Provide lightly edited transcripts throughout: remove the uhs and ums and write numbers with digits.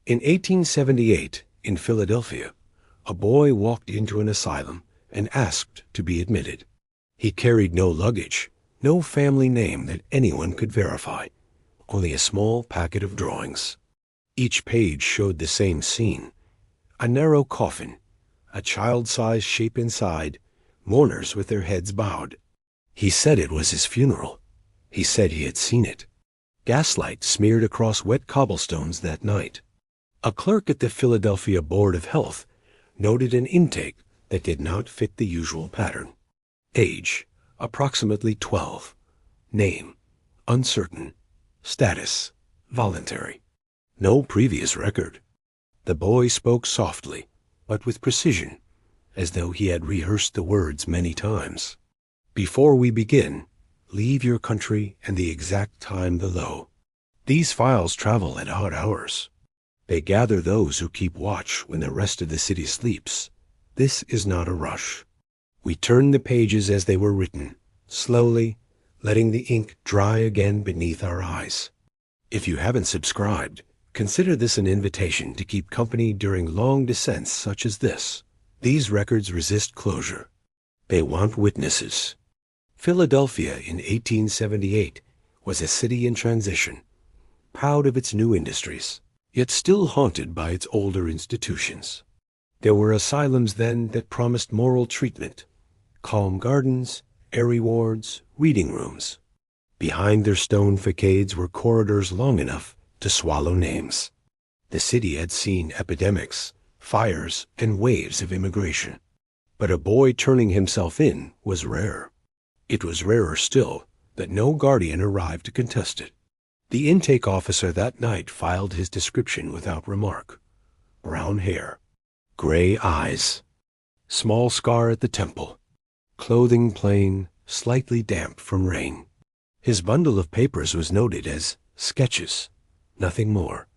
In 1878, in Philadelphia, a boy walked into an asylum and asked to be admitted. He carried no luggage, no family name that anyone could verify, only a small packet of drawings. Each page showed the same scene: a narrow coffin, a child-sized shape inside, mourners with their heads bowed. He said it was his funeral. He said he had seen it. Gaslight smeared across wet cobblestones that night. A clerk at the Philadelphia Board of Health noted an intake that did not fit the usual pattern. Age, approximately 12. Name, uncertain. Status, voluntary. No previous record. The boy spoke softly, but with precision, as though he had rehearsed the words many times. Before we begin, leave your country and the exact time below. These files travel at odd hours. They gather those who keep watch when the rest of the city sleeps. This is not a rush. We turn the pages as they were written, slowly, letting the ink dry again beneath our eyes. If you haven't subscribed, consider this an invitation to keep company during long descents such as this. These records resist closure. They want witnesses. Philadelphia in 1878 was a city in transition, proud of its new industries, yet still haunted by its older institutions. There were asylums then that promised moral treatment, calm gardens, airy wards, reading rooms. Behind their stone facades were corridors long enough to swallow names. The city had seen epidemics, fires, and waves of immigration. But a boy turning himself in was rare. It was rarer still that no guardian arrived to contest it. The intake officer that night filed his description without remark. Brown hair, gray eyes, small scar at the temple, clothing plain, slightly damp from rain. His bundle of papers was noted as sketches, nothing more.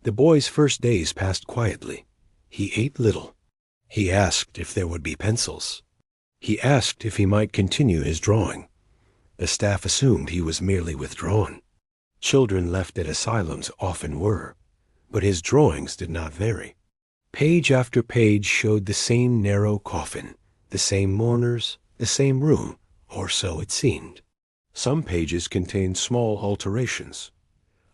The boy's first days passed quietly. He ate little. He asked if there would be pencils. He asked if he might continue his drawing. The staff assumed he was merely withdrawn. Children left at asylums often were, but his drawings did not vary. Page after page showed the same narrow coffin, the same mourners, the same room, or so it seemed. Some pages contained small alterations.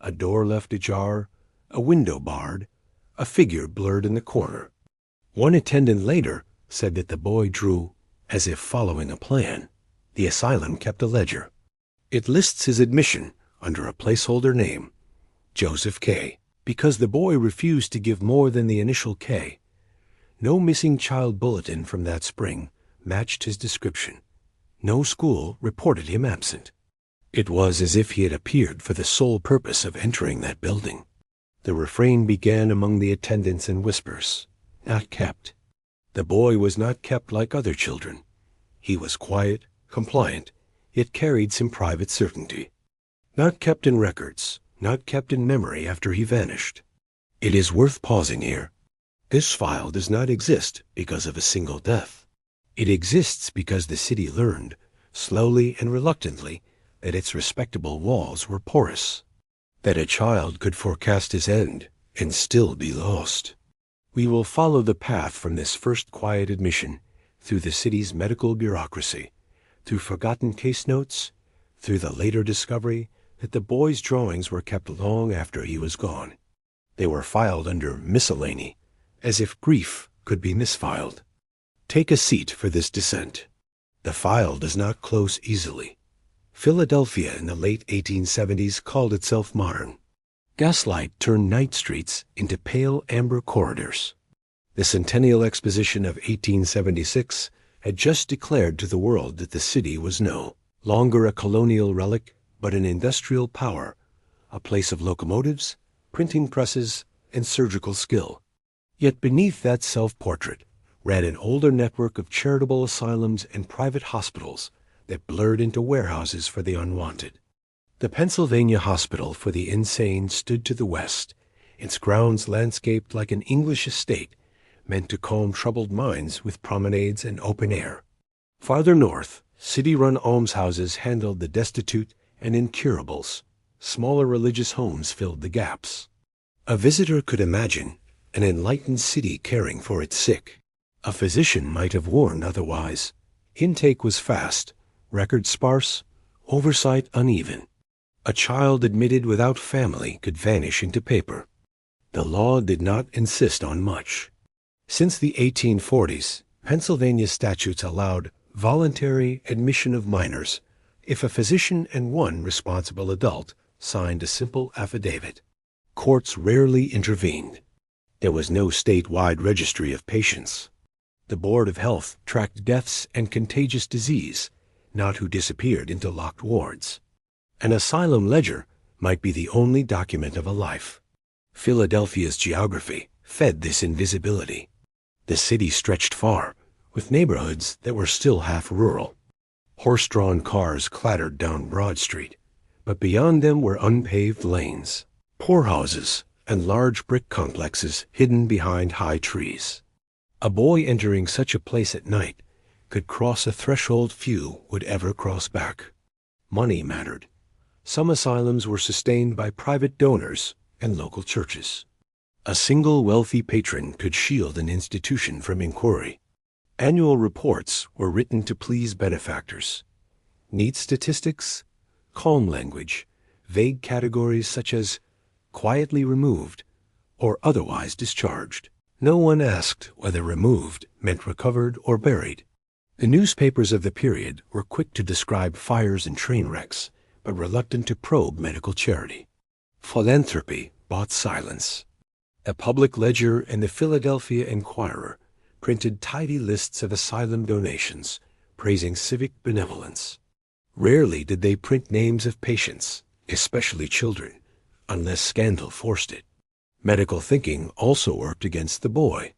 A door left ajar, a window barred, a figure blurred in the corner. One attendant later said that the boy drew as if following a plan. The asylum kept a ledger. It lists his admission under a placeholder name, Joseph K., because the boy refused to give more than the initial K. No missing child bulletin from that spring matched his description. No school reported him absent. It was as if he had appeared for the sole purpose of entering that building. The refrain began among the attendants in whispers. Not kept. The boy was not kept like other children. He was quiet, compliant, yet carried some private certainty. Not kept in records, not kept in memory after he vanished. It is worth pausing here. This file does not exist because of a single death. It exists because the city learned, slowly and reluctantly, that its respectable walls were porous, that a child could forecast his end and still be lost. We will follow the path from this first quiet admission through the city's medical bureaucracy, through forgotten case notes, through the later discovery that the boy's drawings were kept long after he was gone. They were filed under miscellany, as if grief could be misfiled. Take a seat for this descent. The file does not close easily. Philadelphia in the late 1870s called itself modern. Gaslight turned night streets into pale amber corridors. The Centennial Exposition of 1876 had just declared to the world that the city was no longer a colonial relic, but an industrial power, a place of locomotives, printing presses, and surgical skill. Yet beneath that self-portrait ran an older network of charitable asylums and private hospitals that blurred into warehouses for the unwanted. The Pennsylvania Hospital for the Insane stood to the west, its grounds landscaped like an English estate meant to calm troubled minds with promenades and open air. Farther north, city-run almshouses handled the destitute and incurables. Smaller religious homes filled the gaps. A visitor could imagine an enlightened city caring for its sick. A physician might have warned otherwise. Intake was fast, records sparse, oversight uneven. A child admitted without family could vanish into paper. The law did not insist on much. Since the 1840s, Pennsylvania statutes allowed voluntary admission of minors if a physician and one responsible adult signed a simple affidavit. Courts rarely intervened. There was no statewide registry of patients. The Board of Health tracked deaths and contagious disease, not who disappeared into locked wards. An asylum ledger might be the only document of a life. Philadelphia's geography fed this invisibility. The city stretched far, with neighborhoods that were still half rural. Horse-drawn cars clattered down Broad Street, but beyond them were unpaved lanes, poorhouses, and large brick complexes hidden behind high trees. A boy entering such a place at night could cross a threshold few would ever cross back. Money mattered. Some asylums were sustained by private donors and local churches. A single wealthy patron could shield an institution from inquiry. Annual reports were written to please benefactors. Neat statistics, calm language, vague categories such as quietly removed or otherwise discharged. No one asked whether removed meant recovered or buried. The newspapers of the period were quick to describe fires and train wrecks, but reluctant to probe medical charity. Philanthropy bought silence. A public ledger and the Philadelphia Inquirer printed tidy lists of asylum donations, praising civic benevolence. Rarely did they print names of patients, especially children, unless scandal forced it. Medical thinking also worked against the boy.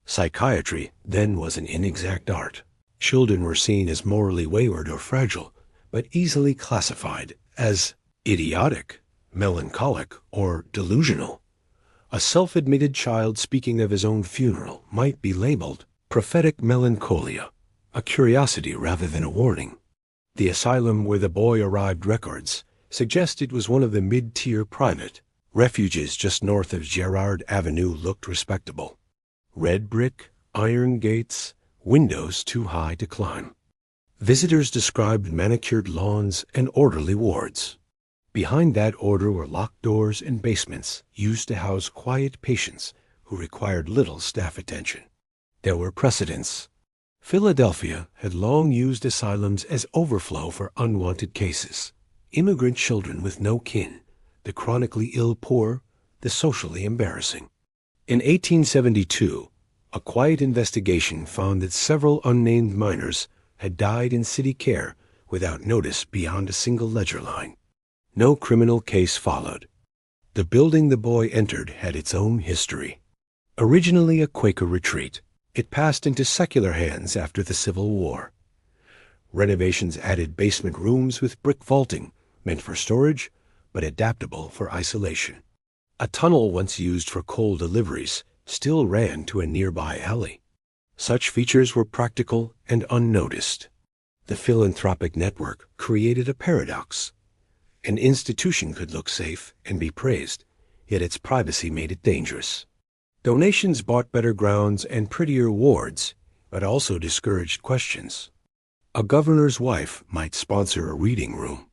Psychiatry then was an inexact art. Children were seen as morally wayward or fragile, but easily classified as idiotic, melancholic, or delusional. A self-admitted child speaking of his own funeral might be labeled prophetic melancholia, a curiosity rather than a warning. The asylum where the boy arrived records suggest it was one of the mid-tier private. Refuges just north of Gerrard Avenue looked respectable. Red brick, iron gates, windows too high to climb. Visitors described manicured lawns and orderly wards. Behind that order were locked doors and basements used to house quiet patients who required little staff attention. There were precedents. Philadelphia had long used asylums as overflow for unwanted cases. Immigrant children with no kin, the chronically ill poor, the socially embarrassing. In 1872, a quiet investigation found that several unnamed minors had died in city care without notice beyond a single ledger line. No criminal case followed. The building the boy entered had its own history. Originally a Quaker retreat, it passed into secular hands after the Civil War. Renovations added basement rooms with brick vaulting, meant for storage, but adaptable for isolation. A tunnel once used for coal deliveries still ran to a nearby alley. Such features were practical and unnoticed. The philanthropic network created a paradox. An institution could look safe and be praised, yet its privacy made it dangerous. Donations bought better grounds and prettier wards, but also discouraged questions. A governor's wife might sponsor a reading room.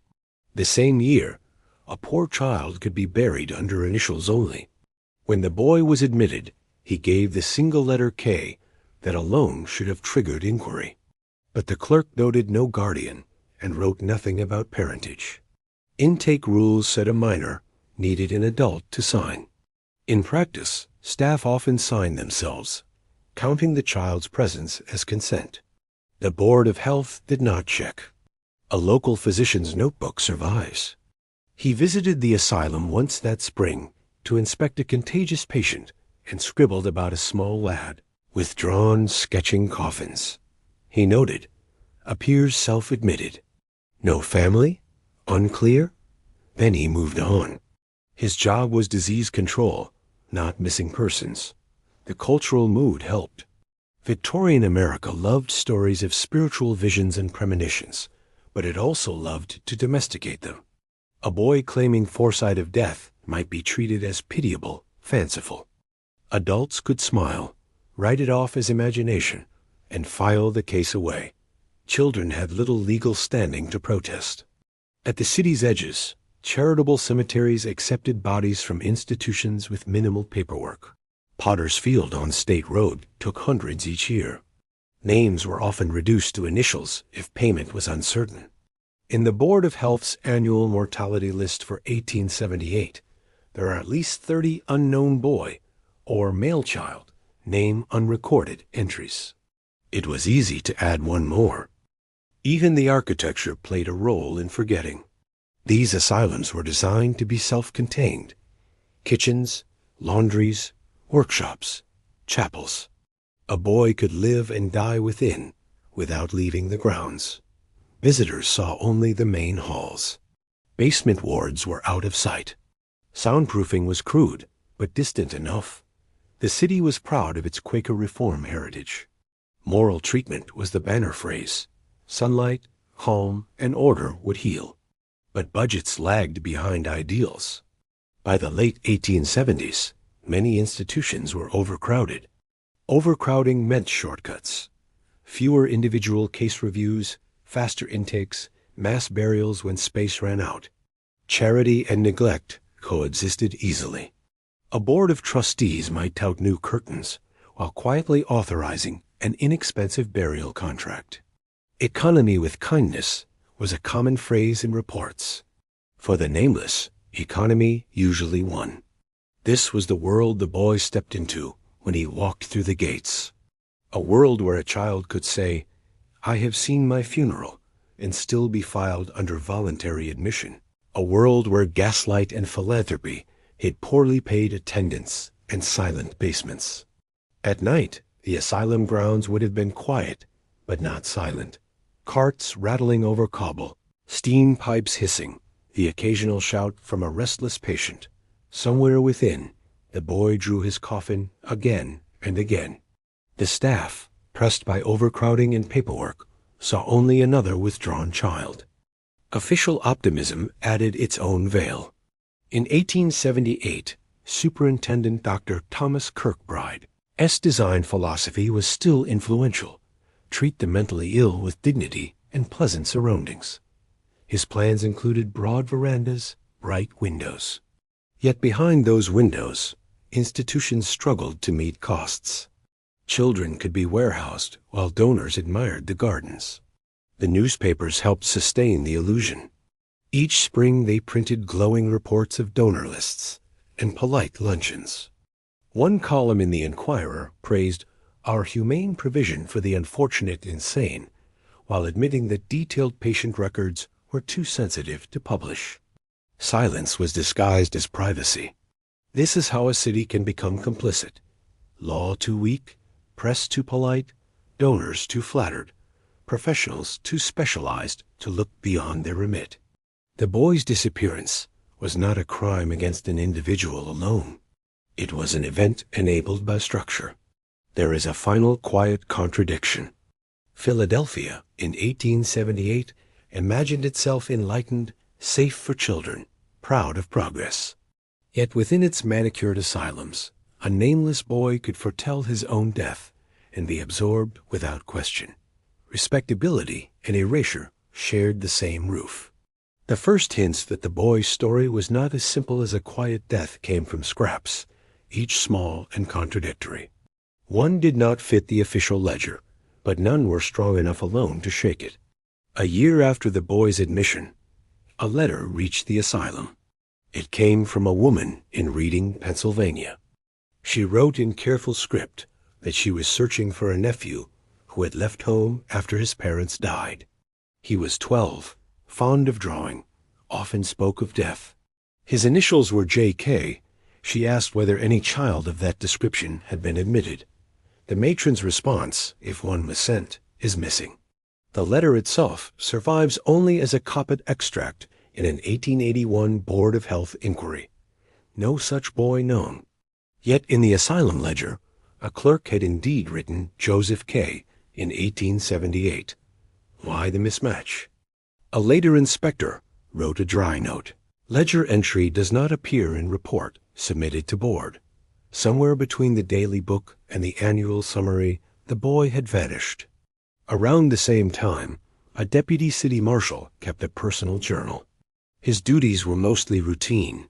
The same year, a poor child could be buried under initials only. When the boy was admitted, he gave the single letter K that alone should have triggered inquiry. But the clerk noted no guardian and wrote nothing about parentage. Intake rules said a minor needed an adult to sign. In practice, staff often signed themselves, counting the child's presence as consent. The Board of Health did not check. A local physician's notebook survives. He visited the asylum once that spring to inspect a contagious patient and scribbled about a small lad, withdrawn, sketching coffins. He noted, appears self-admitted. No family? Unclear? Then he moved on. His job was disease control, not missing persons. The cultural mood helped. Victorian America loved stories of spiritual visions and premonitions, but it also loved to domesticate them. A boy claiming foresight of death might be treated as pitiable fanciful. Adults could smile, write it off as imagination, and file the case away. Children had little legal standing to protest. At the city's edges, charitable cemeteries accepted bodies from institutions with minimal paperwork. Potter's Field on State Road took hundreds each year. Names were often reduced to initials if payment was uncertain. In the Board of Health's annual mortality list for 1878, there are at least 30 unknown boy or male child name unrecorded entries. It was easy to add one more. Even the architecture played a role in forgetting. These asylums were designed to be self-contained. Kitchens, laundries, workshops, chapels. A boy could live and die within without leaving the grounds. Visitors saw only the main halls. Basement wards were out of sight. Soundproofing was crude, but distant enough. The city was proud of its Quaker Reform heritage. Moral treatment was the banner phrase. Sunlight, calm, and order would heal. But budgets lagged behind ideals. By the late 1870s, many institutions were overcrowded. Overcrowding meant shortcuts. Fewer individual case reviews, faster intakes, mass burials when space ran out. Charity and neglect coexisted easily. A board of trustees might tout new curtains while quietly authorizing an inexpensive burial contract. Economy with kindness was a common phrase in reports. For the nameless, economy usually won. This was the world the boy stepped into when he walked through the gates. A world where a child could say, "I have seen my funeral," and still be filed under voluntary admission. A world where gaslight and philanthropy hid poorly paid attendants and silent basements. At night, the asylum grounds would have been quiet, but not silent. Carts rattling over cobble, steam pipes hissing, the occasional shout from a restless patient. Somewhere within, the boy drew his coffin again and again. The staff, pressed by overcrowding and paperwork, saw only another withdrawn child. Official optimism added its own veil. In 1878, Superintendent Dr. Thomas Kirkbride's design philosophy was still influential. Treat the mentally ill with dignity and pleasant surroundings. His plans included broad verandas, bright windows. Yet behind those windows, institutions struggled to meet costs. Children could be warehoused while donors admired the gardens. The newspapers helped sustain the illusion. Each spring they printed glowing reports of donor lists and polite luncheons. One column in the Enquirer praised our humane provision for the unfortunate insane, while admitting that detailed patient records were too sensitive to publish. Silence was disguised as privacy. This is how a city can become complicit. Law too weak, press too polite, donors too flattered, professionals too specialized to look beyond their remit. The boy's disappearance was not a crime against an individual alone. It was an event enabled by structure. There is a final quiet contradiction. Philadelphia, in 1878, imagined itself enlightened, safe for children, proud of progress. Yet within its manicured asylums, a nameless boy could foretell his own death and be absorbed without question. Respectability and erasure shared the same roof. The first hints that the boy's story was not as simple as a quiet death came from scraps, each small and contradictory. One did not fit the official ledger, but none were strong enough alone to shake it. A year after the boy's admission, a letter reached the asylum. It came from a woman in Reading, Pennsylvania. She wrote in careful script that she was searching for a nephew who had left home after his parents died. He was 12, fond of drawing, often spoke of death. His initials were J.K. She asked whether any child of that description had been admitted. The matron's response, if one was sent, is missing. The letter itself survives only as a Coppet extract in an 1881 Board of Health inquiry. No such boy known. Yet in the asylum ledger, a clerk had indeed written Joseph K. in 1878. Why the mismatch? A later inspector wrote a dry note. Ledger entry does not appear in report submitted to board. Somewhere between the daily book and the annual summary, the boy had vanished. Around the same time, a deputy city marshal kept a personal journal. His duties were mostly routine: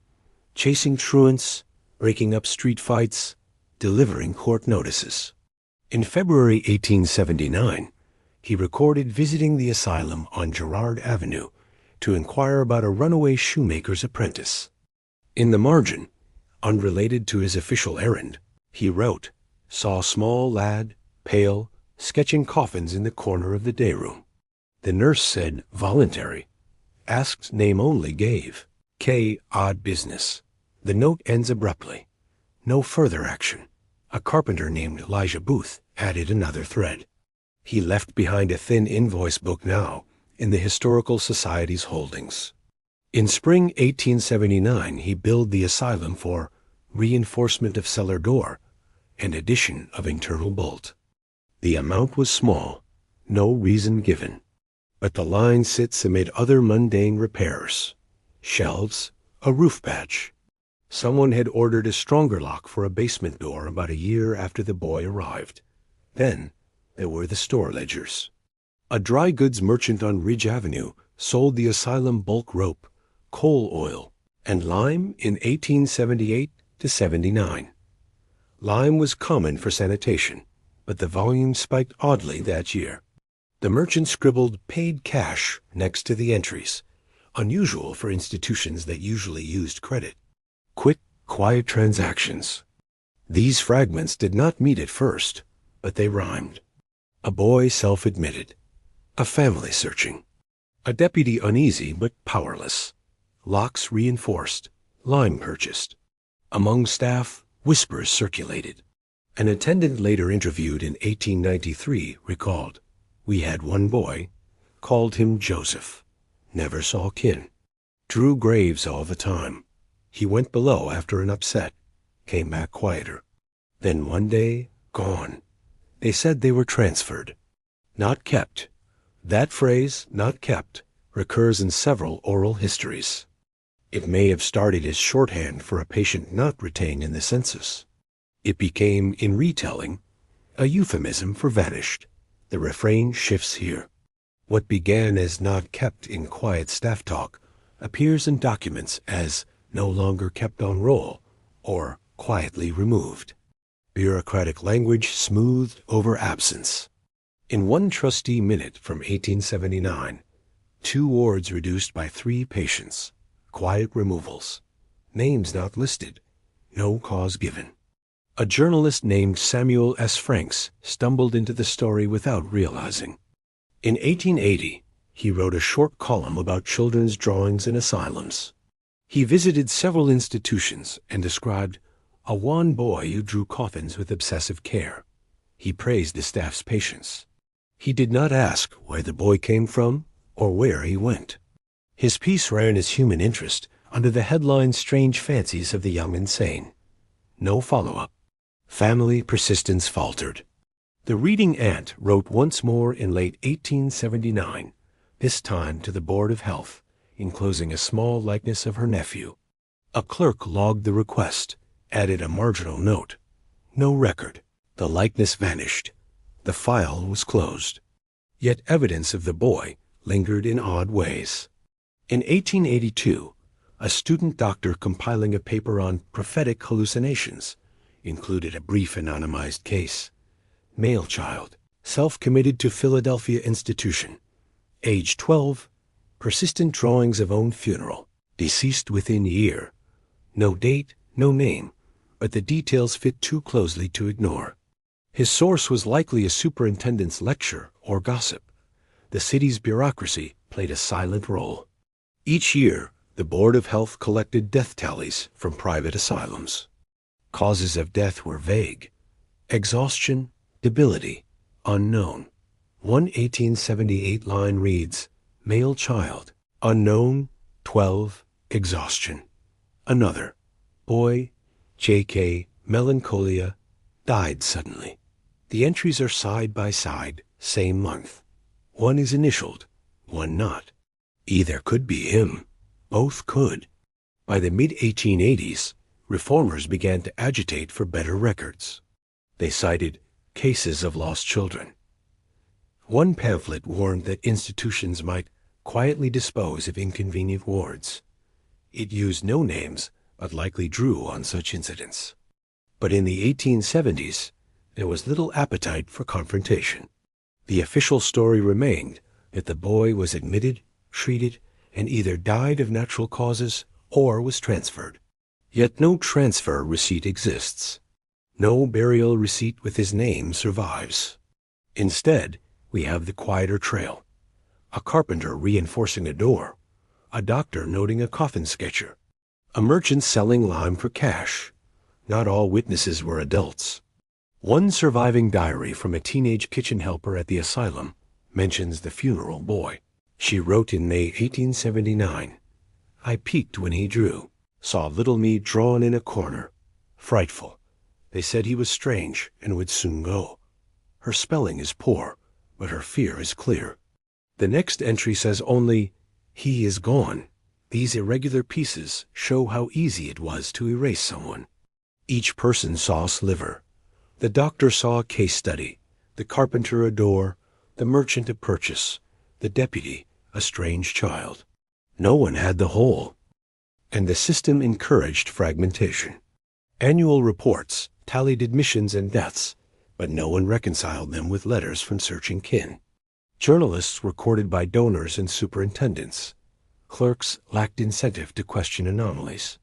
chasing truants, breaking up street fights, delivering court notices. In February 1879, he recorded visiting the asylum on Girard Avenue to inquire about a runaway shoemaker's apprentice. In the margin, unrelated to his official errand, he wrote, "Saw small lad, pale, sketching coffins in the corner of the day room." The nurse said, "Voluntary." Asked name only, gave. K. Odd business. The note ends abruptly. No further action. A carpenter named Elijah Booth added another thread. He left behind a thin invoice book now in the Historical Society's holdings. In spring 1879, he billed the asylum for reinforcement of cellar door and addition of internal bolt. The amount was small, no reason given, but the line sits amid other mundane repairs: shelves, a roof patch. Someone had ordered a stronger lock for a basement door about a year after the boy arrived. Then there were the store ledgers. A dry goods merchant on Ridge Avenue sold the asylum bulk rope, coal oil, and lime in 1878 to 79. Lime was common for sanitation, but the volume spiked oddly that year. The merchant scribbled "paid cash" next to the entries, unusual for institutions that usually used credit. Quick, quiet transactions. These fragments did not meet at first, but they rhymed. A boy self-admitted. A family searching. A deputy uneasy but powerless. Locks reinforced. Lime purchased. Among staff, whispers circulated. An attendant later interviewed in 1893 recalled, "We had one boy, called him Joseph. Never saw kin. Drew graves all the time. He went below after an upset, came back quieter. Then one day, gone. They said they were transferred. Not kept." That phrase, "not kept," recurs in several oral histories. It may have started as shorthand for a patient not retained in the census. It became, in retelling, a euphemism for vanished. The refrain shifts here. What began as "not kept" in quiet staff talk appears in documents as "no longer kept on roll" or "quietly removed." Bureaucratic language smoothed over absence. In one trustee minute from 1879, 2 wards reduced by 3 patients. Quiet removals. Names not listed. No cause given. A journalist named Samuel S. Franks stumbled into the story without realizing. In 1880, he wrote a short column about children's drawings in asylums. He visited several institutions and described a wan boy who drew coffins with obsessive care. He praised the staff's patience. He did not ask where the boy came from or where he went. His piece ran as human interest under the headline "Strange Fancies of the Young Insane." No follow-up. Family persistence faltered. The reading aunt wrote once more in late 1879, this time to the Board of Health, enclosing a small likeness of her nephew. A clerk logged the request, added a marginal note. No record. The likeness vanished. The file was closed. Yet evidence of the boy lingered in odd ways. In 1882, a student doctor compiling a paper on prophetic hallucinations included a brief anonymized case. Male child, self-committed to Philadelphia institution. Age 12, persistent drawings of own funeral. Deceased within year. No date, no name, but the details fit too closely to ignore. His source was likely a superintendent's lecture or gossip. The city's bureaucracy played a silent role. Each year, the Board of Health collected death tallies from private asylums. Causes of death were vague. Exhaustion, debility, unknown. One 1878 line reads, "Male child, unknown, 12, exhaustion." Another, "Boy, J.K., melancholia, died suddenly." The entries are side by side, same month. One is initialed, one not. Either could be him. Both could. By the mid-1880s, reformers began to agitate for better records. They cited cases of lost children. One pamphlet warned that institutions might quietly dispose of inconvenient wards. It used no names, but likely drew on such incidents. But in the 1870s, there was little appetite for confrontation. The official story remained that the boy was admitted, treated, and either died of natural causes or was transferred. Yet no transfer receipt exists. No burial receipt with his name survives. Instead, we have the quieter trail. A carpenter reinforcing a door, a doctor noting a coffin sketcher, a merchant selling lime for cash. Not all witnesses were adults. One surviving diary from a teenage kitchen helper at the asylum mentions the funeral boy. She wrote in May 1879, "I peeked when he drew, saw little me drawn in a corner. Frightful. They said he was strange and would soon go. Her spelling is poor, but her fear is clear." The next entry says only, "He is gone." These irregular pieces show how easy it was to erase someone. Each person saw a sliver. The doctor saw a case study, the carpenter a door, the merchant a purchase, the deputy a strange child. No one had the whole. And the system encouraged fragmentation. Annual reports tallied admissions and deaths, but no one reconciled them with letters from searching kin. Journalists were courted by donors and superintendents. Clerks lacked incentive to question anomalies.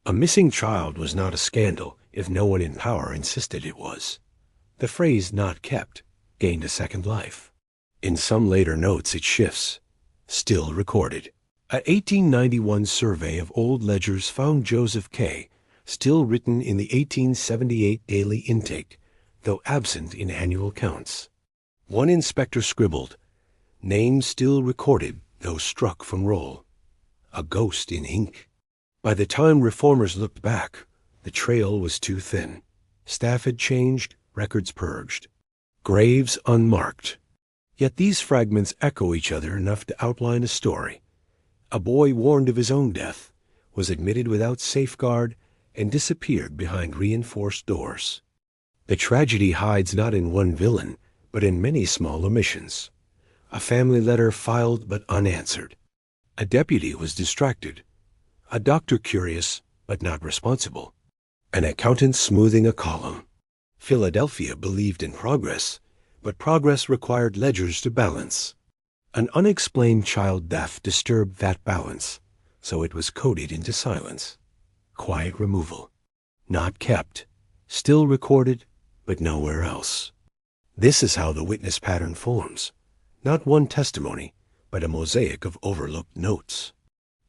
A missing child was not a scandal if no one in power insisted it was. The phrase "not kept" gained a second life. In some later notes it shifts. Still recorded. An 1891 survey of old ledgers found Joseph K. still written in the 1878 daily intake, though absent in annual counts. One inspector scribbled, "Name still recorded, though struck from roll." A ghost in ink. By the time reformers looked back, the trail was too thin. Staff had changed, records purged. Graves unmarked. Yet these fragments echo each other enough to outline a story. A boy warned of his own death, was admitted without safeguard, and disappeared behind reinforced doors. The tragedy hides not in one villain, but in many small omissions. A family letter filed but unanswered. A deputy was distracted. A doctor curious but not responsible. An accountant smoothing a column. Philadelphia believed in progress, but progress required ledgers to balance. An unexplained child death disturbed that balance, so it was coded into silence. Quiet removal. Not kept. Still recorded, but nowhere else. This is how the witness pattern forms. Not one testimony, but a mosaic of overlooked notes.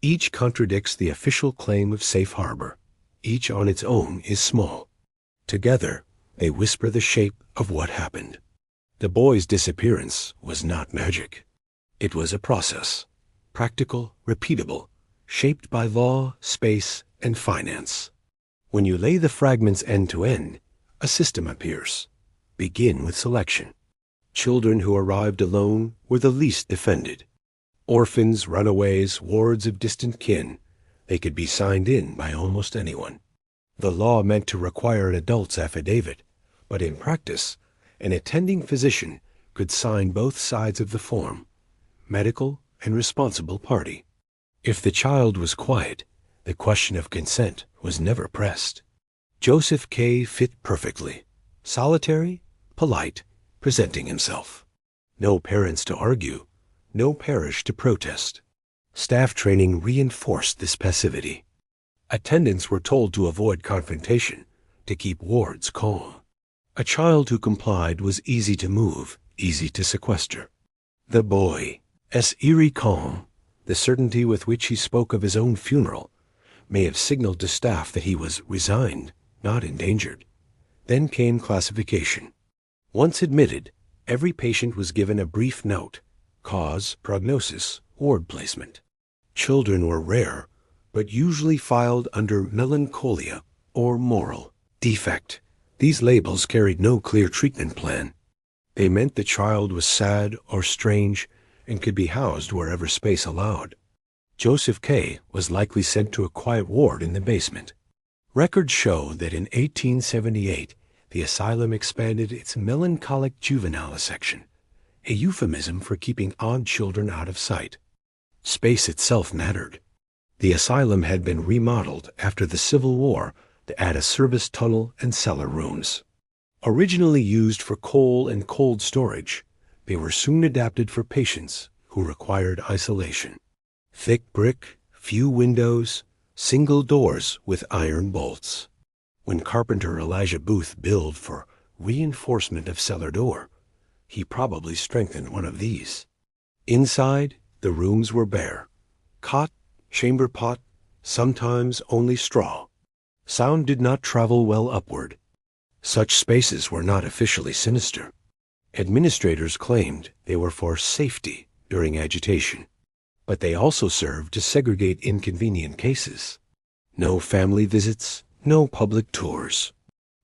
Each contradicts the official claim of safe harbor. Each on its own is small. Together, they whisper the shape of what happened. The boy's disappearance was not magic. It was a process, practical, repeatable, shaped by law, space, and finance. When you lay the fragments end to end, a system appears. Begin with selection. Children who arrived alone were the least defended. Orphans, runaways, wards of distant kin, they could be signed in by almost anyone. The law meant to require an adult's affidavit, but in practice, an attending physician could sign both sides of the form, medical and responsible party. If the child was quiet, the question of consent was never pressed. Joseph K. fit perfectly. Solitary, polite, presenting himself. No parents to argue, no parish to protest. Staff training reinforced this passivity. Attendants were told to avoid confrontation, to keep wards calm. A child who complied was easy to move, easy to sequester. The boy's eerie calm, the certainty with which he spoke of his own funeral, may have signaled to staff that he was resigned, not endangered. Then came classification. Once admitted, every patient was given a brief note, cause, prognosis, ward placement. Children were rare, but usually filed under melancholia or moral defect. These labels carried no clear treatment plan. They meant the child was sad or strange and could be housed wherever space allowed. Joseph K. was likely sent to a quiet ward in the basement. Records show that in 1878, the asylum expanded its melancholic juvenile section, a euphemism for keeping odd children out of sight. Space itself mattered. The asylum had been remodeled after the Civil War to add a service tunnel and cellar rooms. Originally used for coal and cold storage, they were soon adapted for patients who required isolation. Thick brick, few windows, single doors with iron bolts. When carpenter Elijah Booth built for reinforcement of cellar door, he probably strengthened one of these. Inside, the rooms were bare. Cot, chamber pot, sometimes only straw. Sound did not travel well upward. Such spaces were not officially sinister. Administrators claimed they were for safety during agitation, but they also served to segregate inconvenient cases. No family visits, no public tours.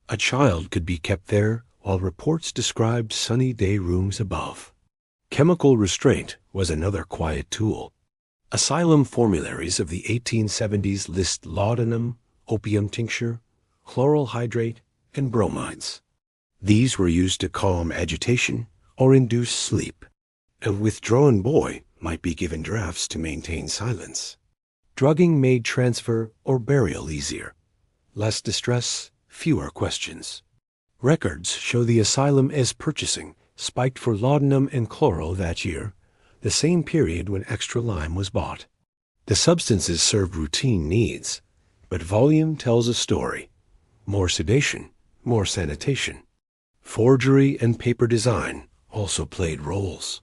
A child could be kept there while reports described sunny day rooms above. Chemical restraint was another quiet tool. Asylum formularies of the 1870s list laudanum, opium tincture, chloral hydrate, and bromides. These were used to calm agitation or induce sleep. A withdrawn boy might be given drafts to maintain silence. Drugging made transfer or burial easier. Less distress, fewer questions. Records show the asylum as purchasing spiked for laudanum and chloral that year, the same period when extra lime was bought. The substances served routine needs, but volume tells a story. More sedation, more sanitation. Forgery and paper design also played roles.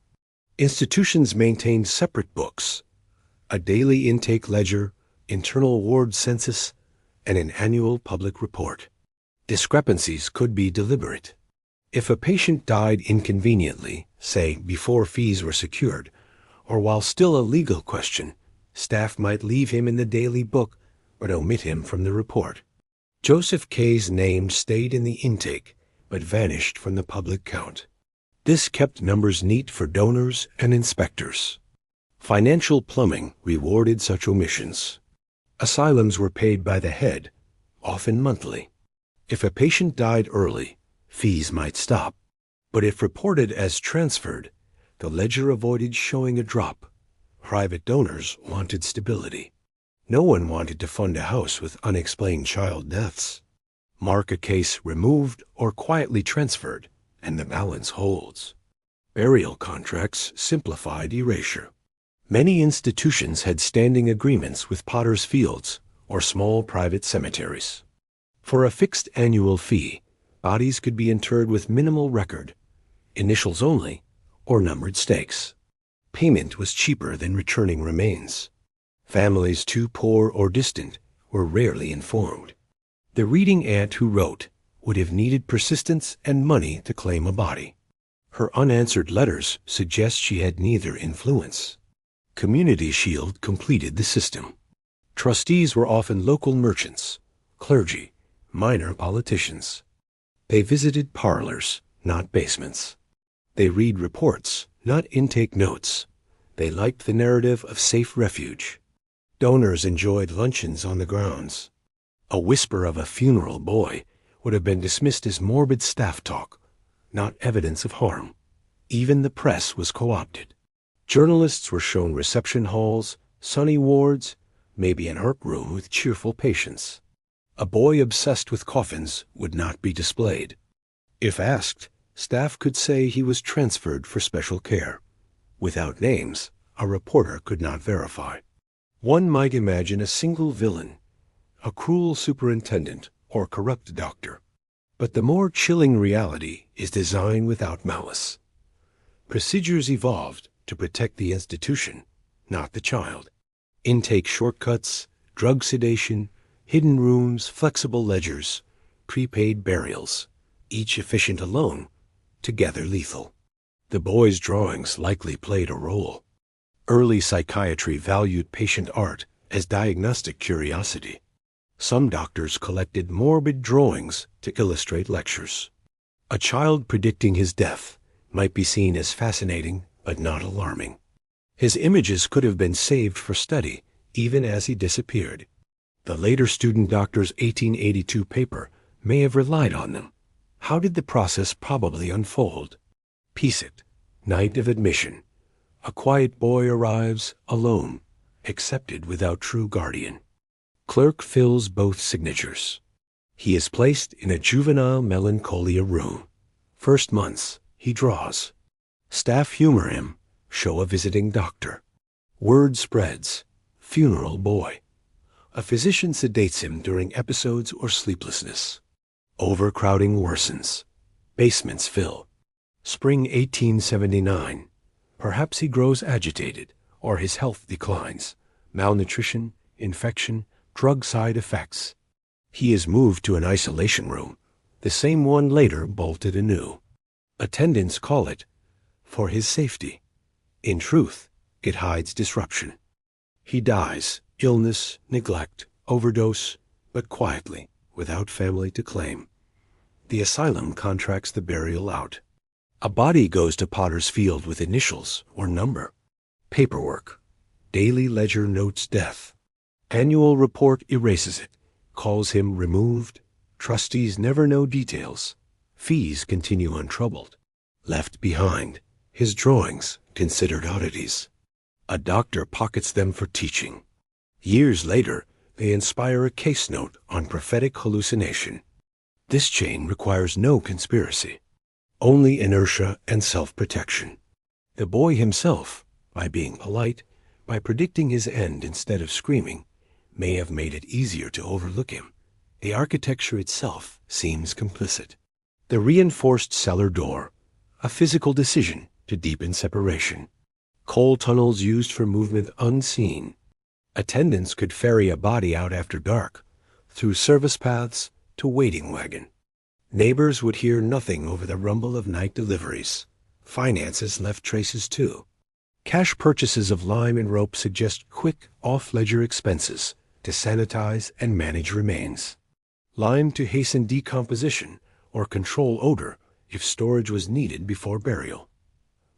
Institutions maintained separate books, a daily intake ledger, internal ward census, and an annual public report. Discrepancies could be deliberate. If a patient died inconveniently, say before fees were secured, or while still a legal question, staff might leave him in the daily book but omit him from the report. Joseph K.'s name stayed in the intake but vanished from the public count. This kept numbers neat for donors and inspectors. Financial plumbing rewarded such omissions. Asylums were paid by the head, often monthly. If a patient died early, fees might stop. But if reported as transferred, the ledger avoided showing a drop. Private donors wanted stability. No one wanted to fund a house with unexplained child deaths. Mark a case removed or quietly transferred, and the balance holds. Burial contracts simplified erasure. Many institutions had standing agreements with potters' fields or small private cemeteries. For a fixed annual fee, bodies could be interred with minimal record, initials only, or numbered stakes. Payment was cheaper than returning remains. Families too poor or distant were rarely informed. The reading aunt who wrote would have needed persistence and money to claim a body. Her unanswered letters suggest she had neither influence. Community Shield completed the system. Trustees were often local merchants, clergy, minor politicians. They visited parlors, not basements. They read reports, not intake notes. They liked the narrative of safe refuge. Donors enjoyed luncheons on the grounds. A whisper of a funeral boy would have been dismissed as morbid staff talk, not evidence of harm. Even the press was co-opted. Journalists were shown reception halls, sunny wards, maybe an art room with cheerful patients. A boy obsessed with coffins would not be displayed. If asked, staff could say he was transferred for special care. Without names, a reporter could not verify. One might imagine a single villain, a cruel superintendent or corrupt doctor. But the more chilling reality is design without malice. Procedures evolved to protect the institution, not the child. Intake shortcuts, drug sedation, hidden rooms, flexible ledgers, prepaid burials, each efficient alone, together lethal. The boy's drawings likely played a role. Early psychiatry valued patient art as diagnostic curiosity. Some doctors collected morbid drawings to illustrate lectures. A child predicting his death might be seen as fascinating but not alarming. His images could have been saved for study even as he disappeared. The later student doctor's 1882 paper may have relied on them. How did the process probably unfold? Piece it. Night of admission. A quiet boy arrives alone, accepted without true guardian. Clerk fills both signatures. He is placed in a juvenile melancholia room. First months, he draws. Staff humor him, show a visiting doctor. Word spreads. Funeral boy. A physician sedates him during episodes or sleeplessness. Overcrowding worsens. Basements fill. Spring 1879. Perhaps he grows agitated, or his health declines. Malnutrition, infection, drug side effects. He is moved to an isolation room, the same one later bolted anew. Attendants call it for his safety. In truth, it hides disruption. He dies, illness, neglect, overdose, but quietly, without family to claim. The asylum contracts the burial out. A body goes to Potter's Field with initials or number. Paperwork. Daily ledger notes death. Annual report erases it, calls him removed. Trustees never know details. Fees continue untroubled. Left behind. His drawings considered oddities. A doctor pockets them for teaching. Years later, they inspire a case note on prophetic hallucination. This chain requires no conspiracy, only inertia and self-protection. The boy himself, by being polite, by predicting his end instead of screaming, may have made it easier to overlook him. The architecture itself seems complicit. The reinforced cellar door, a physical decision to deepen separation. Coal tunnels used for movement unseen. Attendants could ferry a body out after dark, through service paths to waiting wagon. Neighbors would hear nothing over the rumble of night deliveries. Finances left traces too. Cash purchases of lime and rope suggest quick, off-ledger expenses to sanitize and manage remains. Lime to hasten decomposition or control odor if storage was needed before burial.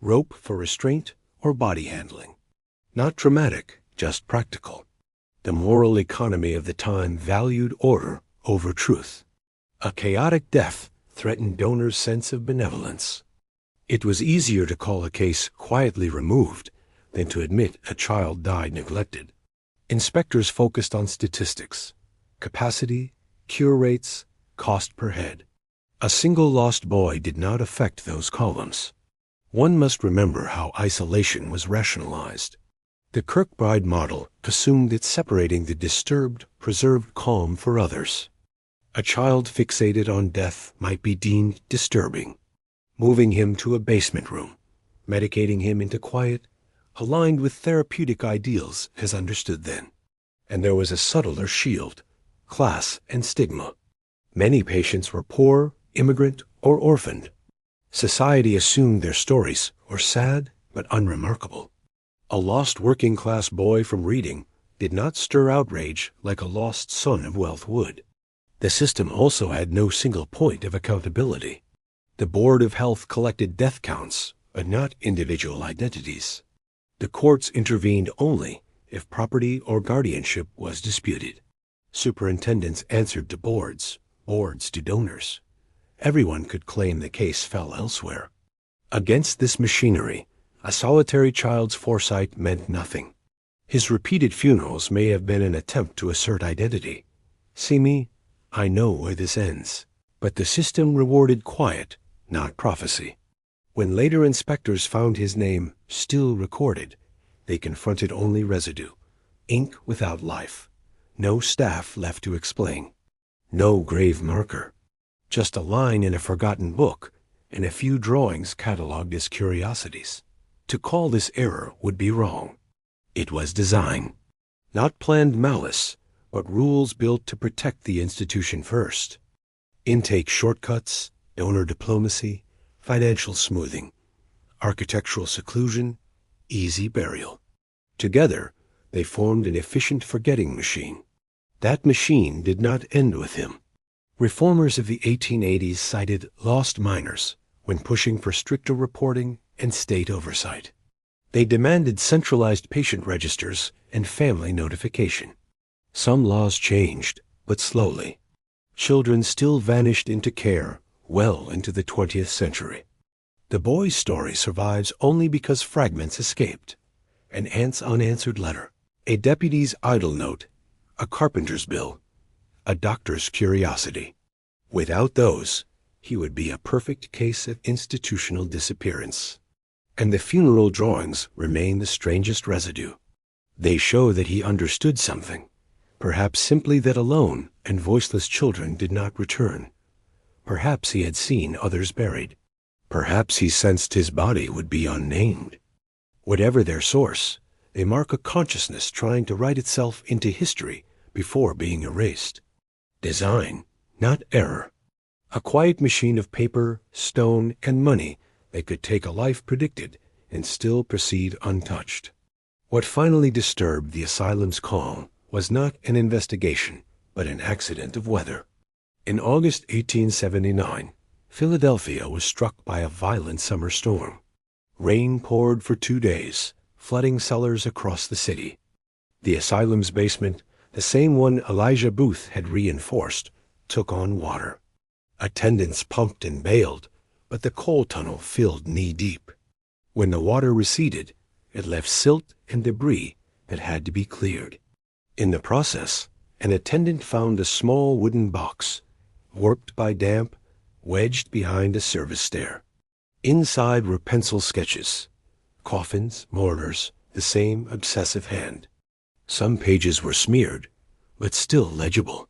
Rope for restraint or body handling. Not dramatic, just practical. The moral economy of the time valued order over truth. A chaotic death threatened donors' sense of benevolence. It was easier to call a case quietly removed than to admit a child died neglected. Inspectors focused on statistics, capacity, cure rates, cost per head. A single lost boy did not affect those columns. One must remember how isolation was rationalized. The Kirkbride model assumed that separating the disturbed preserved calm for others. A child fixated on death might be deemed disturbing. Moving him to a basement room, medicating him into quiet, aligned with therapeutic ideals as understood then. And there was a subtler shield, class and stigma. Many patients were poor, immigrant, or orphaned. Society assumed their stories were sad but unremarkable. A lost working-class boy from Reading did not stir outrage like a lost son of wealth would. The system also had no single point of accountability. The Board of Health collected death counts, but not individual identities. The courts intervened only if property or guardianship was disputed. Superintendents answered to boards, boards to donors. Everyone could claim the case fell elsewhere. Against this machinery, a solitary child's foresight meant nothing. His repeated funerals may have been an attempt to assert identity. See me, I know where this ends. But the system rewarded quiet, not prophecy. When later inspectors found his name still recorded, they confronted only residue, ink without life, no staff left to explain, no grave marker, just a line in a forgotten book and a few drawings catalogued as curiosities. To call this error would be wrong. It was design, not planned malice, but rules built to protect the institution first. Intake shortcuts, donor diplomacy, financial smoothing, architectural seclusion, easy burial. Together, they formed an efficient forgetting machine. That machine did not end with him. Reformers of the 1880s cited lost minors when pushing for stricter reporting and state oversight. They demanded centralized patient registers and family notification. Some laws changed, but slowly. Children still vanished into care well into the 20th century. The boy's story survives only because fragments escaped. An aunt's unanswered letter, a deputy's idle note, a carpenter's bill, a doctor's curiosity. Without those, he would be a perfect case of institutional disappearance. And the funeral drawings remain the strangest residue. They show that he understood something, perhaps simply that alone and voiceless children did not return. Perhaps he had seen others buried. Perhaps he sensed his body would be unnamed. Whatever their source, they mark a consciousness trying to write itself into history before being erased. Design, not error. A quiet machine of paper, stone, and money that could take a life predicted and still proceed untouched. What finally disturbed the asylum's calm was not an investigation, but an accident of weather. In August 1879, Philadelphia was struck by a violent summer storm. Rain poured for 2 days, flooding cellars across the city. The asylum's basement, the same one Elijah Booth had reinforced, took on water. Attendants pumped and bailed, but the coal tunnel filled knee-deep. When the water receded, it left silt and debris that had to be cleared. In the process, an attendant found a small wooden box, warped by damp, wedged behind a service stair. Inside were pencil sketches, coffins, mourners, the same obsessive hand. Some pages were smeared, but still legible.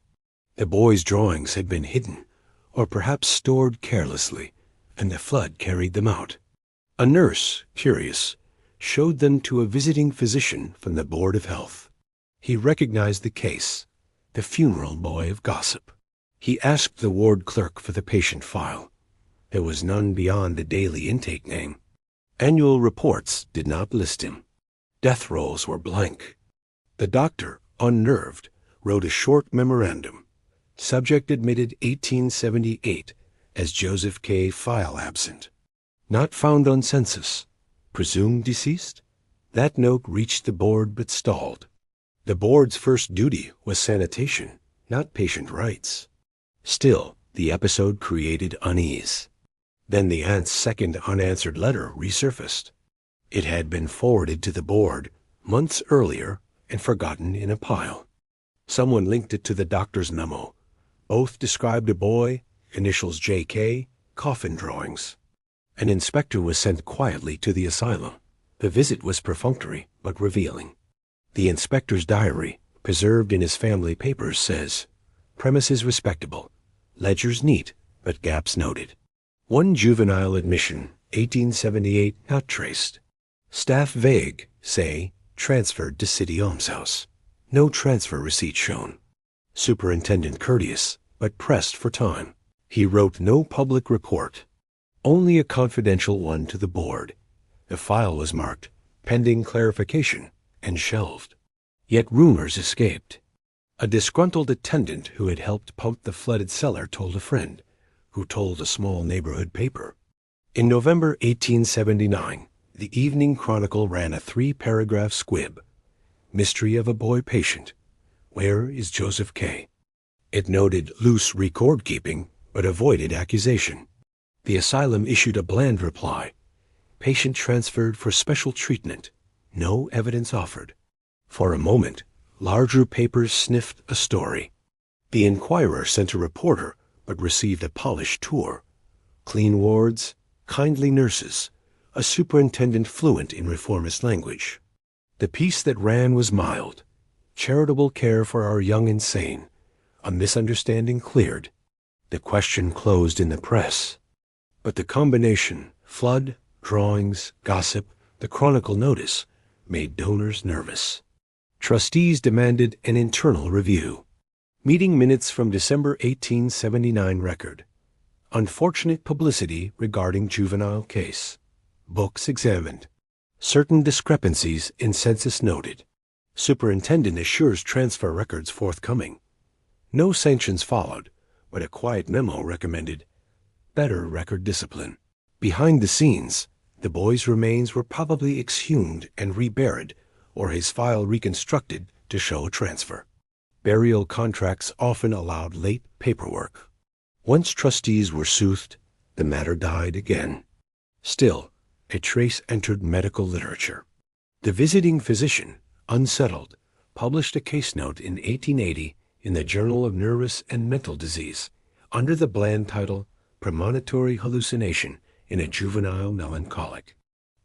The boy's drawings had been hidden, or perhaps stored carelessly, and the flood carried them out. A nurse, curious, showed them to a visiting physician from the Board of Health. He recognized the case, the funeral boy of gossip. He asked the ward clerk for the patient file. There was none beyond the daily intake name. Annual reports did not list him. Death rolls were blank. The doctor, unnerved, wrote a short memorandum. Subject admitted 1878 as Joseph K. file absent. Not found on census. Presumed deceased? That note reached the board but stalled. The board's first duty was sanitation, not patient rights. Still, the episode created unease. Then the aunt's second unanswered letter resurfaced. It had been forwarded to the board months earlier and forgotten in a pile. Someone linked it to the doctor's memo. Both described a boy, initials J.K., coffin drawings. An inspector was sent quietly to the asylum. The visit was perfunctory but revealing. The inspector's diary, preserved in his family papers, says, "Premises respectable. Ledgers neat, but gaps noted. One juvenile admission, 1878, not traced. Staff vague, say, transferred to city almshouse. No transfer receipt shown. Superintendent courteous, but pressed for time. He wrote no public report, only a confidential one to the board. The file was marked, pending clarification, and shelved. Yet rumors escaped. A disgruntled attendant who had helped pump the flooded cellar told a friend, who told a small neighborhood paper. In November 1879, the Evening Chronicle ran a 3-paragraph squib. Mystery of a boy patient. Where is Joseph K.? It noted loose record-keeping, but avoided accusation. The asylum issued a bland reply. Patient transferred for special treatment. No evidence offered. For a moment, larger papers sniffed a story. The Inquirer sent a reporter, but received a polished tour. Clean wards, kindly nurses, a superintendent fluent in reformist language. The piece that ran was mild. Charitable care for our young insane. A misunderstanding cleared. The question closed in the press. But the combination, flood, drawings, gossip, the Chronicle notice, made donors nervous. Trustees demanded an internal review. Meeting minutes from December 1879 record. Unfortunate publicity regarding juvenile case. Books examined. Certain discrepancies in census noted. Superintendent assures transfer records forthcoming. No sanctions followed, but a quiet memo recommended better record discipline. Behind the scenes, the boy's remains were probably exhumed and reburied, or his file reconstructed to show a transfer. Burial contracts often allowed late paperwork. Once trustees were soothed, the matter died again. Still, a trace entered medical literature. The visiting physician, unsettled, published a case note in 1880 in the Journal of Nervous and Mental Disease under the bland title Premonitory Hallucination in a Juvenile Melancholic.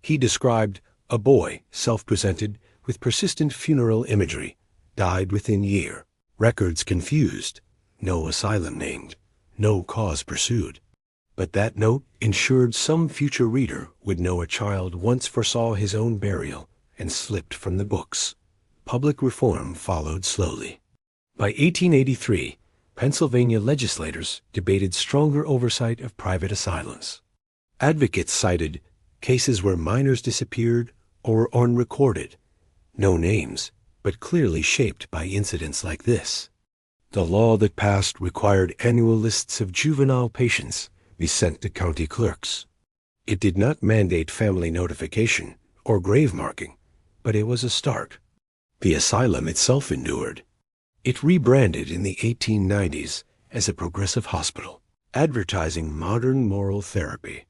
He described a boy self-presented with persistent funeral imagery, died within year, records confused, no asylum named, no cause pursued. But that note ensured some future reader would know a child once foresaw his own burial and slipped from the books. Public reform followed slowly. By 1883, Pennsylvania legislators debated stronger oversight of private asylums. Advocates cited cases where minors disappeared or were unrecorded, no names, but clearly shaped by incidents like this. The law that passed required annual lists of juvenile patients be sent to county clerks. It did not mandate family notification or grave marking, but it was a start. The asylum itself endured. It rebranded in the 1890s as a progressive hospital, advertising modern moral therapy.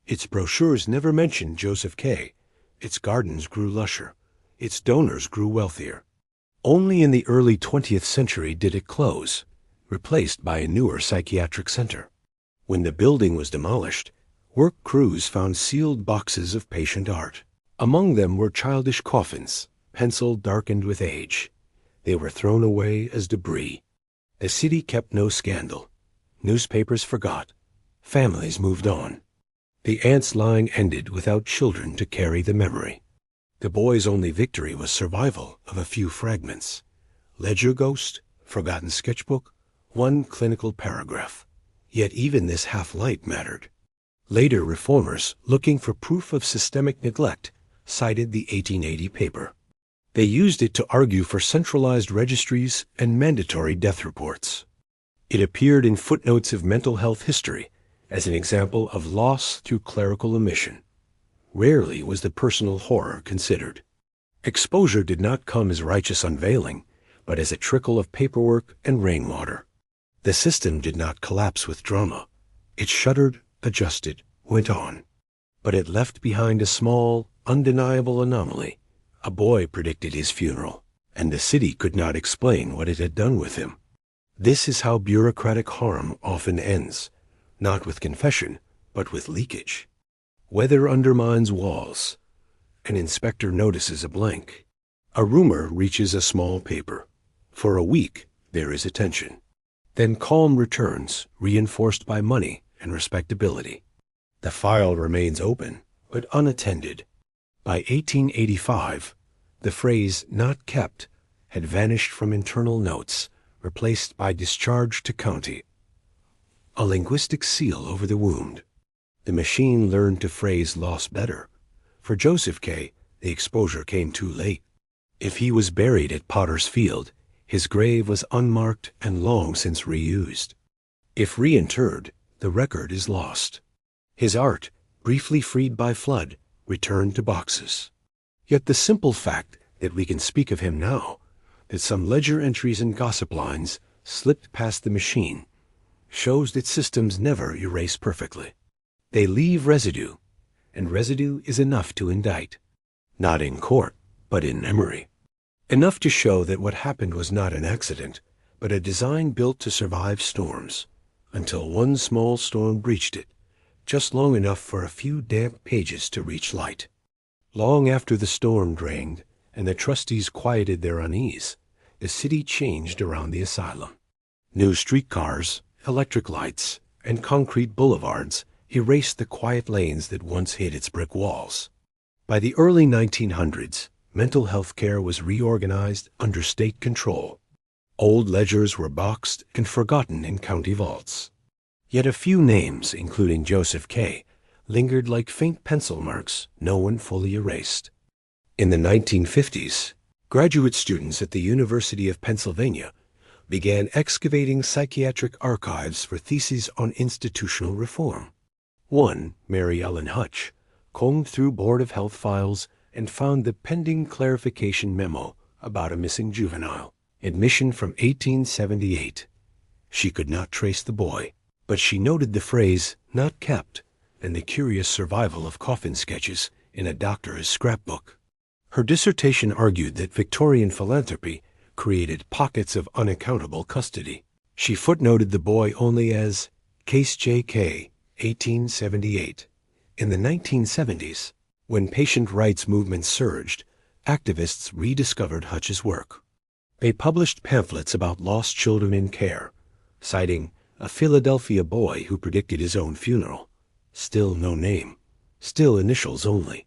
Its brochures never mentioned Joseph K. Its gardens grew lusher. Its donors grew wealthier. Only in the early 20th century did it close, replaced by a newer psychiatric center. When the building was demolished, work crews found sealed boxes of patient art. Among them were childish coffins, pencil darkened with age. They were thrown away as debris. The city kept no scandal. Newspapers forgot. Families moved on. The ants' line ended without children to carry the memory. The boy's only victory was survival of a few fragments. Ledger ghost, forgotten sketchbook, one clinical paragraph. Yet even this half-light mattered. Later reformers, looking for proof of systemic neglect, cited the 1880 paper. They used it to argue for centralized registries and mandatory death reports. It appeared in footnotes of mental health history as an example of loss through clerical omission. Rarely was the personal horror considered. Exposure did not come as righteous unveiling, but as a trickle of paperwork and rainwater. The system did not collapse with drama. It shuddered, adjusted, went on. But it left behind a small, undeniable anomaly. A boy predicted his funeral, and the city could not explain what it had done with him. This is how bureaucratic harm often ends, not with confession, but with leakage. Weather undermines walls. An inspector notices a blank. A rumor reaches a small paper. For a week, there is attention. Then calm returns, reinforced by money and respectability. The file remains open, but unattended. By 1885, the phrase "not kept" had vanished from internal notes, replaced by "discharged to county," a linguistic seal over the wound. The machine learned to phrase loss better. For Joseph K., the exposure came too late. If he was buried at Potter's Field, his grave was unmarked and long since reused. If reinterred, the record is lost. His art, briefly freed by flood, returned to boxes. Yet the simple fact that we can speak of him now, that some ledger entries and gossip lines slipped past the machine, shows that systems never erase perfectly. They leave residue, and residue is enough to indict. Not in court, but in memory. Enough to show that what happened was not an accident, but a design built to survive storms, until one small storm breached it, just long enough for a few damp pages to reach light. Long after the storm drained and the trustees quieted their unease, the city changed around the asylum. New streetcars, electric lights, and concrete boulevards erased the quiet lanes that once hid its brick walls. By the early 1900s, mental health care was reorganized under state control. Old ledgers were boxed and forgotten in county vaults. Yet a few names, including Joseph K., lingered like faint pencil marks no one fully erased. In the 1950s, graduate students at the University of Pennsylvania began excavating psychiatric archives for theses on institutional reform. One, Mary Ellen Hutch, combed through Board of Health files and found the pending clarification memo about a missing juvenile. Admission from 1878. She could not trace the boy, but she noted the phrase, "not kept," and the curious survival of coffin sketches in a doctor's scrapbook. Her dissertation argued that Victorian philanthropy created pockets of unaccountable custody. She footnoted the boy only as Case J.K., 1878. In the 1970s, when patient rights movements surged, activists rediscovered Hutch's work. They published pamphlets about lost children in care, citing a Philadelphia boy who predicted his own funeral. Still no name, still initials only.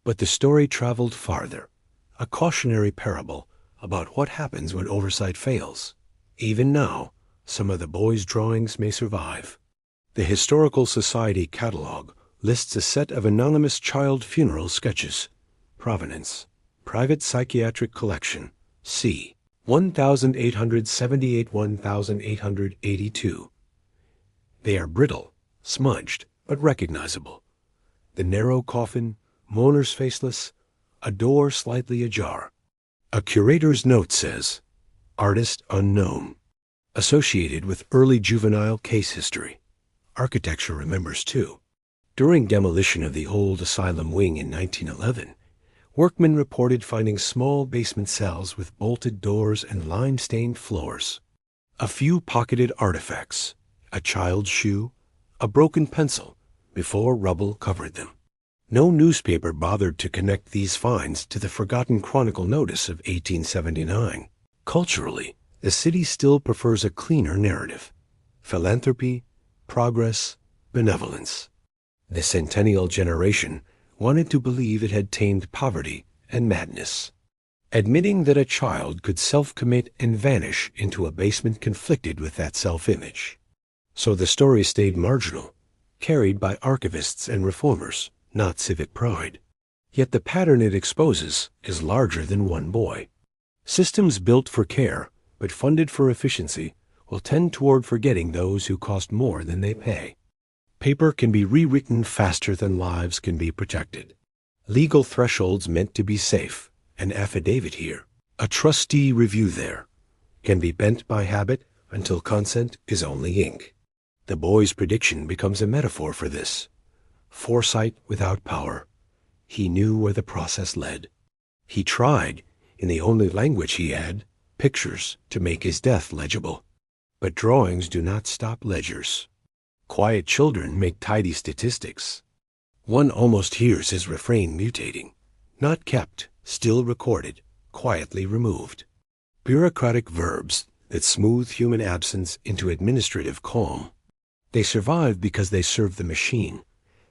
But the story traveled farther, a cautionary parable about what happens when oversight fails. Even now, some of the boy's drawings may survive. The Historical Society catalog lists a set of anonymous child funeral sketches. Provenance: Private Psychiatric Collection, C. 1878-1882. They are brittle, smudged, but recognizable. The narrow coffin, mourners faceless, a door slightly ajar. A curator's note says, "Artist unknown." Associated with early juvenile case history. Architecture remembers too. During demolition of the old Asylum wing in 1911, workmen reported finding small basement cells with bolted doors and lime-stained floors. A few pocketed artifacts, a child's shoe, a broken pencil, before rubble covered them. No newspaper bothered to connect these finds to the forgotten Chronicle notice of 1879. Culturally, the city still prefers a cleaner narrative: philanthropy, progress, benevolence. The centennial generation wanted to believe it had tamed poverty and madness. Admitting that a child could self-commit and vanish into a basement conflicted with that self-image. So the story stayed marginal, carried by archivists and reformers, not civic pride. Yet the pattern it exposes is larger than one boy. Systems built for care, but funded for efficiency, will tend toward forgetting those who cost more than they pay. Paper can be rewritten faster than lives can be protected. Legal thresholds meant to be safe, an affidavit here, a trustee review there, can be bent by habit until consent is only ink. The boy's prediction becomes a metaphor for this. Foresight without power. He knew where the process led. He tried, in the only language he had, pictures, to make his death legible. But drawings do not stop ledgers. Quiet children make tidy statistics. One almost hears his refrain mutating. Not kept, still recorded, quietly removed. Bureaucratic verbs that smooth human absence into administrative calm. They survive because they serve the machine.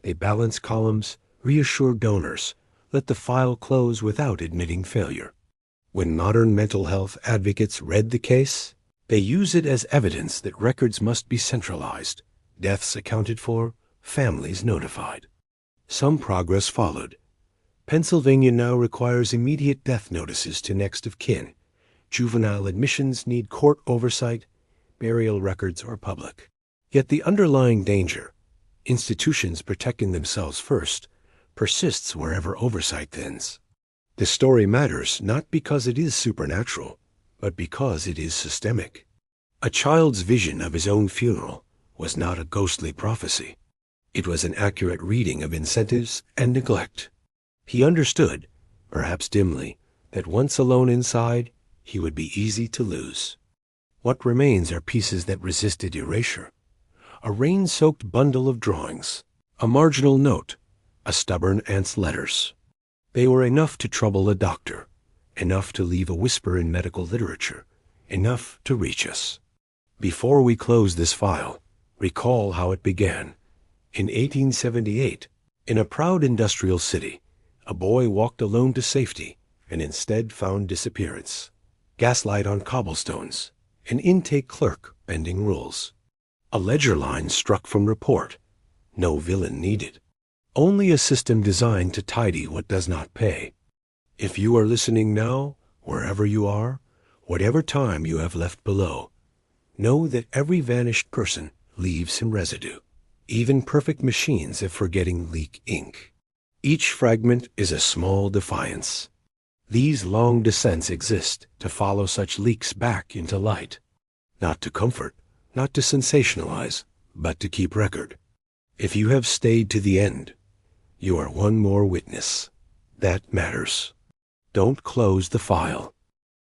They balance columns, reassure donors, let the file close without admitting failure. When modern mental health advocates read the case, they use it as evidence that records must be centralized, deaths accounted for, families notified. Some progress followed. Pennsylvania now requires immediate death notices to next of kin. Juvenile admissions need court oversight, burial records are public. Yet the underlying danger, institutions protecting themselves first, persists wherever oversight thins. The story matters not because it is supernatural, but because it is systemic. A child's vision of his own funeral was not a ghostly prophecy. It was an accurate reading of incentives and neglect. He understood, perhaps dimly, that once alone inside, he would be easy to lose. What remains are pieces that resisted erasure. A rain-soaked bundle of drawings, a marginal note, a stubborn aunt's letters. They were enough to trouble a doctor, enough to leave a whisper in medical literature, enough to reach us. Before we close this file, recall how it began. In 1878, in a proud industrial city, a boy walked alone to safety and instead found disappearance. Gaslight on cobblestones, an intake clerk bending rules. A ledger line struck from report. No villain needed. Only a system designed to tidy what does not pay. If you are listening now, wherever you are, whatever time you have left below, know that every vanished person leaves some residue. Even perfect machines of forgetting leak ink. Each fragment is a small defiance. These long descents exist to follow such leaks back into light. Not to comfort, not to sensationalize, but to keep record. If you have stayed to the end, you are one more witness. That matters. Don't close the file.